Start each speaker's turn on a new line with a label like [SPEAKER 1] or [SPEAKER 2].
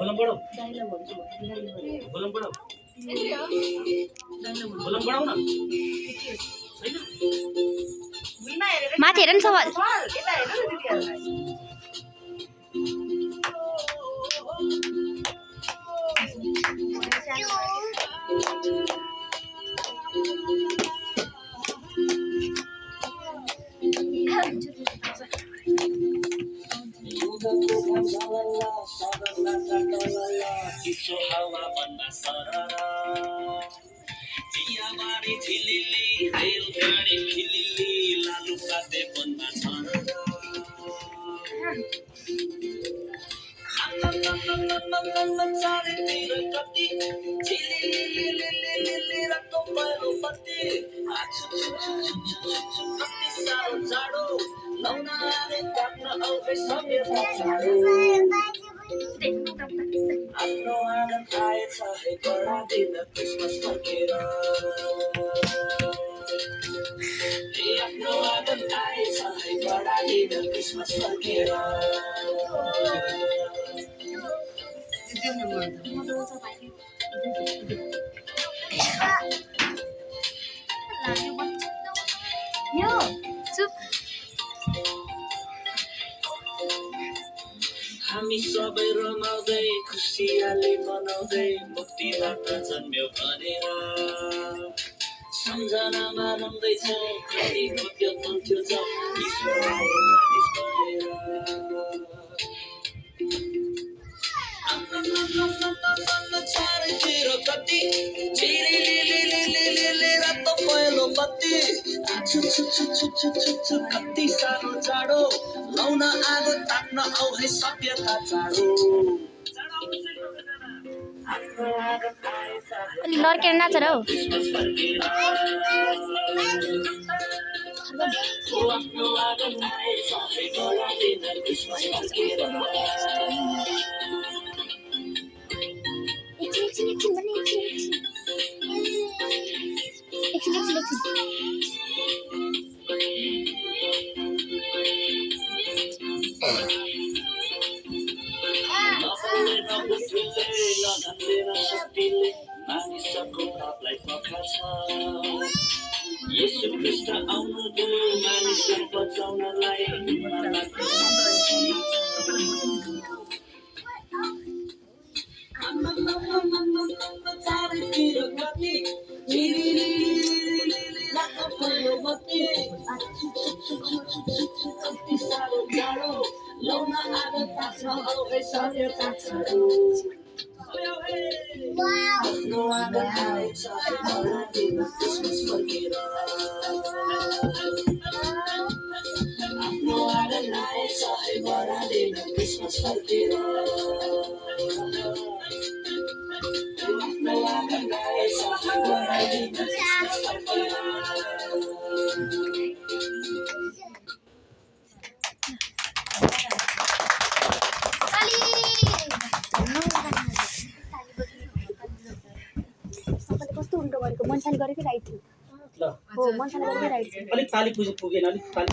[SPEAKER 1] बोलम बढाऊ बोलम बढाऊ बोलम बढाऊ न छैन
[SPEAKER 2] माथि हेर न सवाल
[SPEAKER 3] हामी सबै रमाउँदै खुसियाली मनाउँदै मुक्तिबाट जन्म्यो भनेर सम्झनामा रम्दैछ कति भव्य पन्थ्यो छ ईश्वर आए मानिस बनेर चारैतिर कति झिलिलिलिलिलिलिलि रातो पहेँलो बत्ती कति सानो जाडो लाउन आगो ताप्न आऊ है सभ्यता चाँडो
[SPEAKER 2] अलि लर्केर नाच र हौ
[SPEAKER 3] मानिसको पापलाई पखाल्छ येशू ख्रीष्ट आउनु भयो मानिसलाई बचाउनलाई चारैतिर कति कति साह्रो जाडो लाउन आगो ताप्छ आऊ है सभ्यता चाँडो आफ्नो आँगन आएछ बडा दिन क्रिसमस फर्केर आफ्नो आँगन आएछ बडा दिन क्रिसमस फर्केर आफ्नो आँगन आएछ बडा दिन क्रिसमस फर्केर
[SPEAKER 2] मनसाले गरेकै राइट थियो हो मनसाले गरेकै राइट थियो
[SPEAKER 1] अलिक ताली पुगेन अलिक ताली